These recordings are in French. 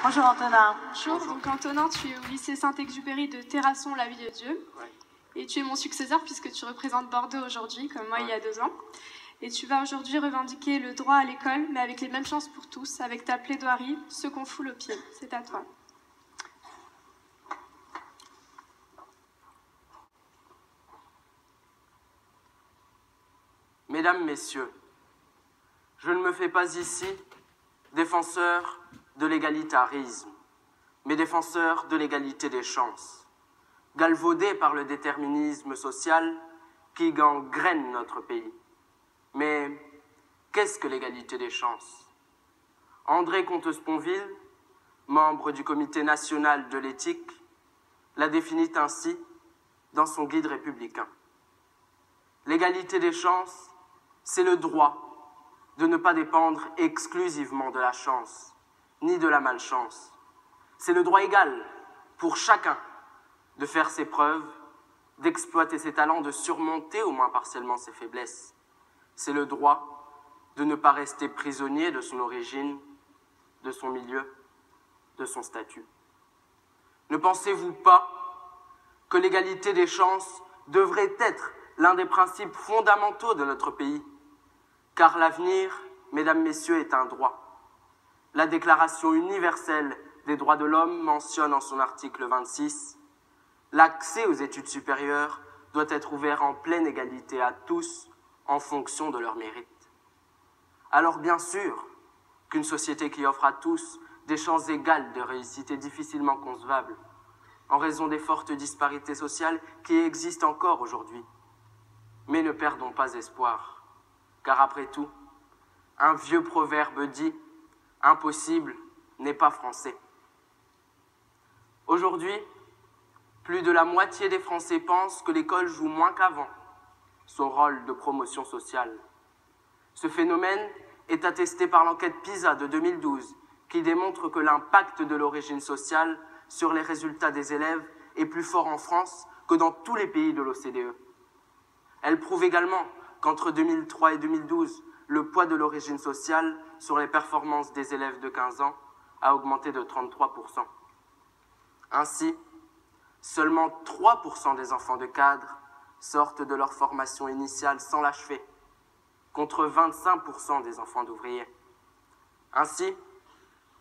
Bonjour Antonin. Bonjour, donc Antonin, tu es au lycée Saint-Exupéry de Terrasson, la Ville de Dieu. Ouais. Et tu es mon successeur puisque tu représentes Bordeaux aujourd'hui, comme moi il y a 2 ans. Et tu vas aujourd'hui revendiquer le droit à l'école, mais avec les mêmes chances pour tous, avec ta plaidoirie, ce qu'on foule au pied. C'est à toi. Mesdames, Messieurs, je ne me fais pas ici défenseur de l'égalitarisme, mais défenseur de l'égalité des chances, galvaudé par le déterminisme social qui gangrène notre pays. Mais qu'est-ce que l'égalité des chances? André Comte-Sponville, membre du Comité national de l'éthique, la définit ainsi dans son guide républicain. L'égalité des chances, c'est le droit de ne pas dépendre exclusivement de la chance, ni de la malchance. C'est le droit égal pour chacun de faire ses preuves, d'exploiter ses talents, de surmonter au moins partiellement ses faiblesses. C'est le droit de ne pas rester prisonnier de son origine, de son milieu, de son statut. Ne pensez-vous pas que l'égalité des chances devrait être l'un des principes fondamentaux de notre pays? Car l'avenir, mesdames, messieurs, est un droit. La Déclaration universelle des droits de l'homme mentionne en son article 26 « L'accès aux études supérieures doit être ouvert en pleine égalité à tous en fonction de leur mérite. » Alors bien sûr qu'une société qui offre à tous des chances égales de réussite est difficilement concevable, en raison des fortes disparités sociales qui existent encore aujourd'hui. Mais ne perdons pas espoir, car après tout, un vieux proverbe dit « Impossible n'est pas français ». Aujourd'hui, plus de la moitié des Français pensent que l'école joue moins qu'avant son rôle de promotion sociale. Ce phénomène est attesté par l'enquête PISA de 2012, qui démontre que l'impact de l'origine sociale sur les résultats des élèves est plus fort en France que dans tous les pays de l'OCDE. Elle prouve également qu'entre 2003 et 2012, le poids de l'origine sociale sur les performances des élèves de 15 ans a augmenté de 33%. Ainsi, seulement 3% des enfants de cadres sortent de leur formation initiale sans l'achever, contre 25% des enfants d'ouvriers. Ainsi,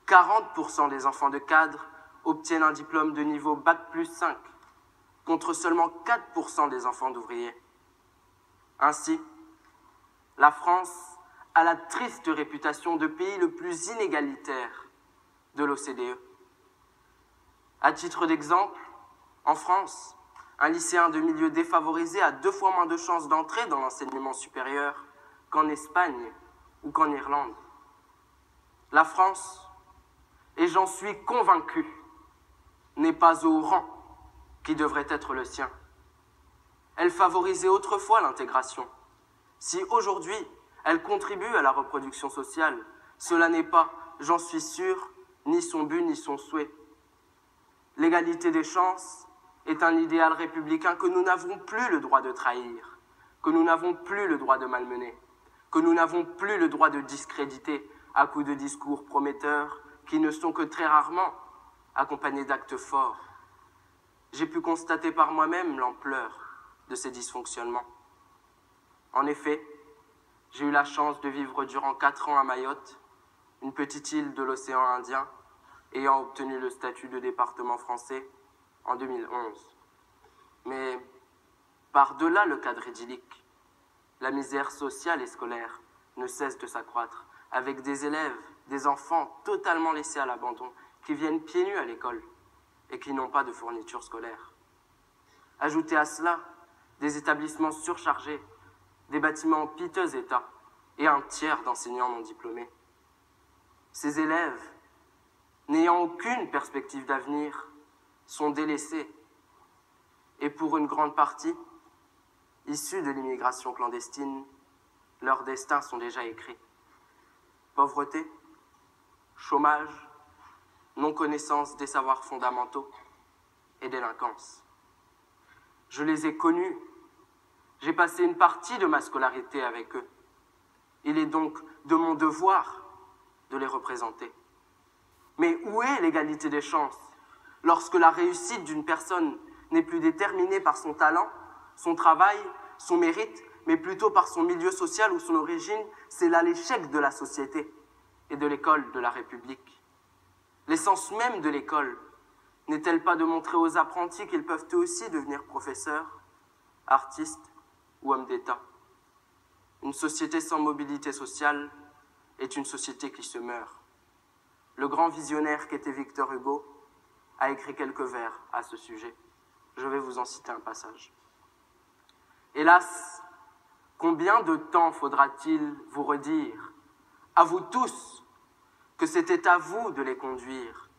40% des enfants de cadres obtiennent un diplôme de niveau Bac+5, contre seulement 4% des enfants d'ouvriers. Ainsi, la France a la triste réputation de pays le plus inégalitaire de l'OCDE. À titre d'exemple, en France, un lycéen de milieu défavorisé a 2 fois moins de chances d'entrer dans l'enseignement supérieur qu'en Espagne ou qu'en Irlande. La France, et j'en suis convaincu, n'est pas au rang qui devrait être le sien. Elle favorisait autrefois l'intégration. Si aujourd'hui, elle contribue à la reproduction sociale, cela n'est pas, j'en suis sûr, ni son but ni son souhait. L'égalité des chances est un idéal républicain que nous n'avons plus le droit de trahir, que nous n'avons plus le droit de malmener, que nous n'avons plus le droit de discréditer à coups de discours prometteurs qui ne sont que très rarement accompagnés d'actes forts. J'ai pu constater par moi-même l'ampleur de ces dysfonctionnements. En effet, j'ai eu la chance de vivre durant 4 ans à Mayotte, une petite île de l'océan Indien, ayant obtenu le statut de département français en 2011. Mais par-delà le cadre idyllique, la misère sociale et scolaire ne cesse de s'accroître, avec des élèves, des enfants totalement laissés à l'abandon, qui viennent pieds nus à l'école et qui n'ont pas de fourniture scolaire. Ajoutez à cela des établissements surchargés, des bâtiments en piteux état et un tiers d'enseignants non diplômés. Ces élèves, n'ayant aucune perspective d'avenir, sont délaissés et pour une grande partie, issus de l'immigration clandestine, leurs destins sont déjà écrits. Pauvreté, chômage, non-connaissance des savoirs fondamentaux et délinquance. Je les ai connus. J'ai passé une partie de ma scolarité avec eux. Il est donc de mon devoir de les représenter. Mais où est l'égalité des chances lorsque la réussite d'une personne n'est plus déterminée par son talent, son travail, son mérite, mais plutôt par son milieu social ou son origine? C'est là l'échec de la société et de l'école de la République. L'essence même de l'école n'est-elle pas de montrer aux apprentis qu'ils peuvent eux aussi devenir professeurs, artistes ou hommes d'État? Une société sans mobilité sociale est une société qui se meurt. Le grand visionnaire qu'était Victor Hugo a écrit quelques vers à ce sujet. Je vais vous en citer un passage. Hélas, combien de temps faudra-t-il vous redire, à vous tous, que c'était à vous de les conduire,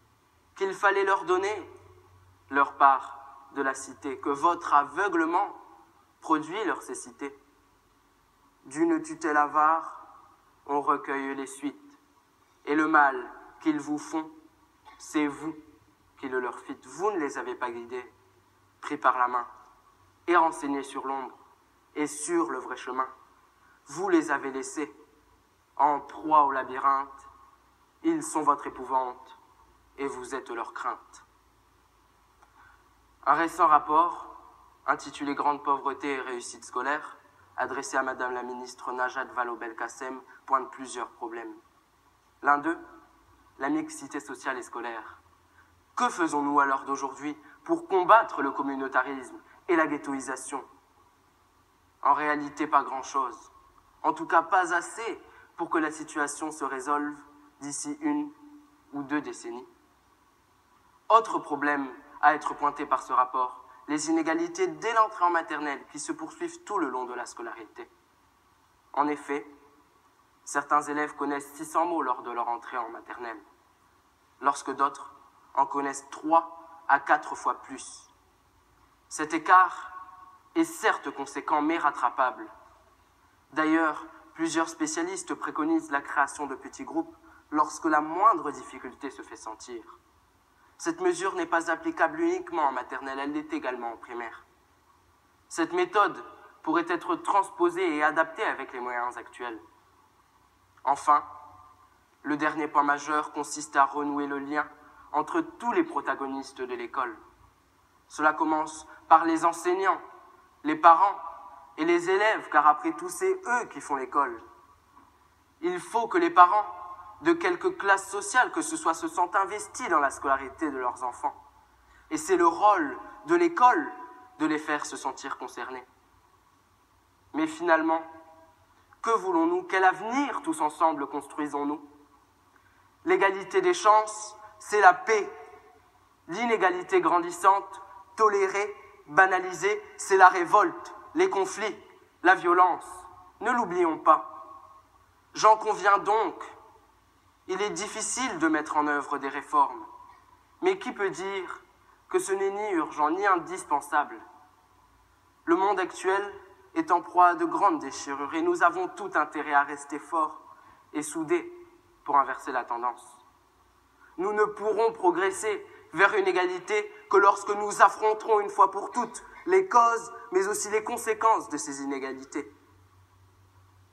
qu'il fallait leur donner leur part de la cité, que votre aveuglement produit leur cécité. D'une tutelle avare, on recueille les suites, et le mal qu'ils vous font, c'est vous qui le leur fîtes. Vous ne les avez pas guidés, pris par la main, et renseignés sur l'ombre, et sur le vrai chemin. Vous les avez laissés en proie au labyrinthe. Ils sont votre épouvante, et vous êtes leur crainte. Un récent rapport, intitulé « Grande pauvreté et réussite scolaire », adressé à Madame la ministre Najat Vallaud-Belkacem, pointe plusieurs problèmes. L'un d'eux, la mixité sociale et scolaire. Que faisons-nous à l'heure d'aujourd'hui pour combattre le communautarisme et la ghettoisation? En réalité, pas grand-chose. En tout cas, pas assez pour que la situation se résolve d'ici 1 ou 2 décennies. Autre problème à être pointé par ce rapport, les inégalités dès l'entrée en maternelle qui se poursuivent tout le long de la scolarité. En effet, certains élèves connaissent 600 mots lors de leur entrée en maternelle, lorsque d'autres en connaissent 3 à 4 fois plus. Cet écart est certes conséquent mais rattrapable. D'ailleurs, plusieurs spécialistes préconisent la création de petits groupes lorsque la moindre difficulté se fait sentir. Cette mesure n'est pas applicable uniquement en maternelle, elle l'est également en primaire. Cette méthode pourrait être transposée et adaptée avec les moyens actuels. Enfin, le dernier point majeur consiste à renouer le lien entre tous les protagonistes de l'école. Cela commence par les enseignants, les parents et les élèves, car après tout, c'est eux qui font l'école. Il faut que les parents, de quelque classe sociale que ce soit, se sentent investis dans la scolarité de leurs enfants. Et c'est le rôle de l'école de les faire se sentir concernés. Mais finalement, que voulons-nous? Quel avenir tous ensemble construisons-nous? L'égalité des chances, c'est la paix. L'inégalité grandissante, tolérée, banalisée, c'est la révolte, les conflits, la violence. Ne l'oublions pas. J'en conviens donc, il est difficile de mettre en œuvre des réformes. Mais qui peut dire que ce n'est ni urgent ni indispensable? Le monde actuel est en proie à de grandes déchirures et nous avons tout intérêt à rester forts et soudés pour inverser la tendance. Nous ne pourrons progresser vers une égalité que lorsque nous affronterons une fois pour toutes les causes, mais aussi les conséquences de ces inégalités.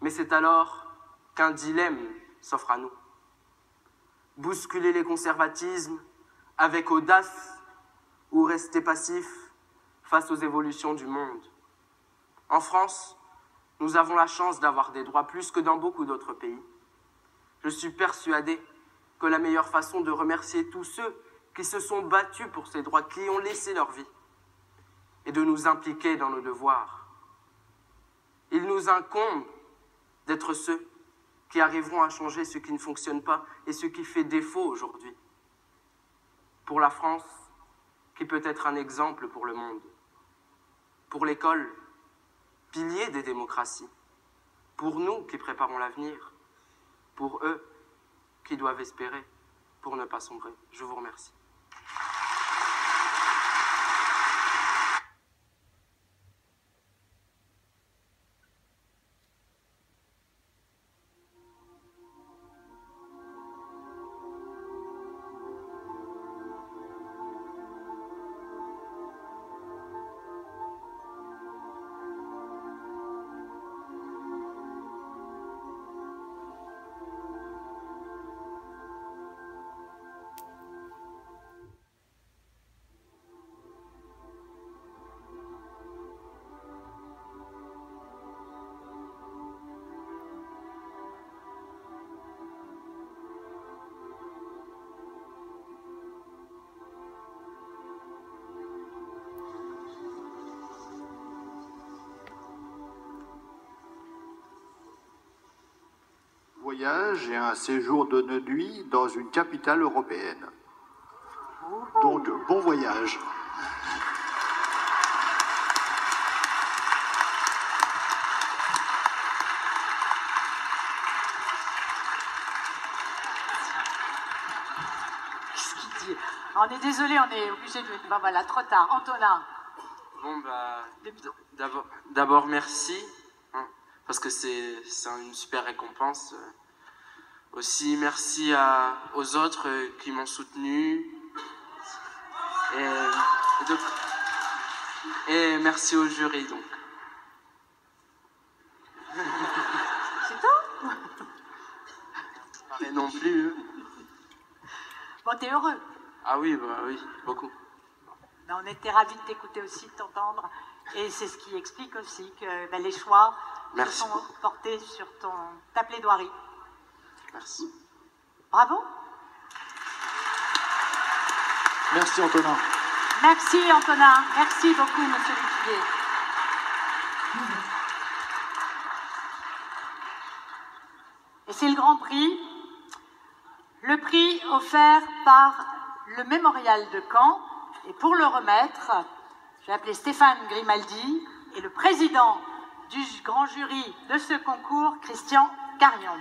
Mais c'est alors qu'un dilemme s'offre à nous. Bousculer les conservatismes avec audace ou rester passif face aux évolutions du monde. En France, nous avons la chance d'avoir des droits plus que dans beaucoup d'autres pays. Je suis persuadé que la meilleure façon de remercier tous ceux qui se sont battus pour ces droits, qui ont laissé leur vie, est de nous impliquer dans nos devoirs. Il nous incombe d'être ceux qui arriveront à changer ce qui ne fonctionne pas et ce qui fait défaut aujourd'hui. Pour la France, qui peut être un exemple pour le monde. Pour l'école, pilier des démocraties. Pour nous qui préparons l'avenir. Pour eux qui doivent espérer pour ne pas sombrer. Je vous remercie. voyage et un séjour de 9 nuits dans une capitale européenne. Donc, bon voyage. Qu'est-ce qu'il dit? On est désolé, on est obligé de... Ben voilà, trop tard. Antonin. Bon, bah, d'abord merci, hein, parce que c'est une super récompense. Aussi, merci aux autres qui m'ont soutenu. Et merci au jury, donc. C'est tout? Et non plus. Bon, t'es heureux? Ah oui, bah oui, beaucoup. Ben, on était ravis de t'écouter aussi, de t'entendre. Et c'est ce qui explique aussi que ben, les choix se sont portés sur ta plaidoirie. Merci. Bravo. Merci Antonin. Merci Antonin. Merci beaucoup, monsieur Luculier. Et c'est le grand prix. Le prix offert par le Mémorial de Caen. Et pour le remettre, j'ai appelé Stéphane Grimaldi et le président du grand jury de ce concours, Christian Carion.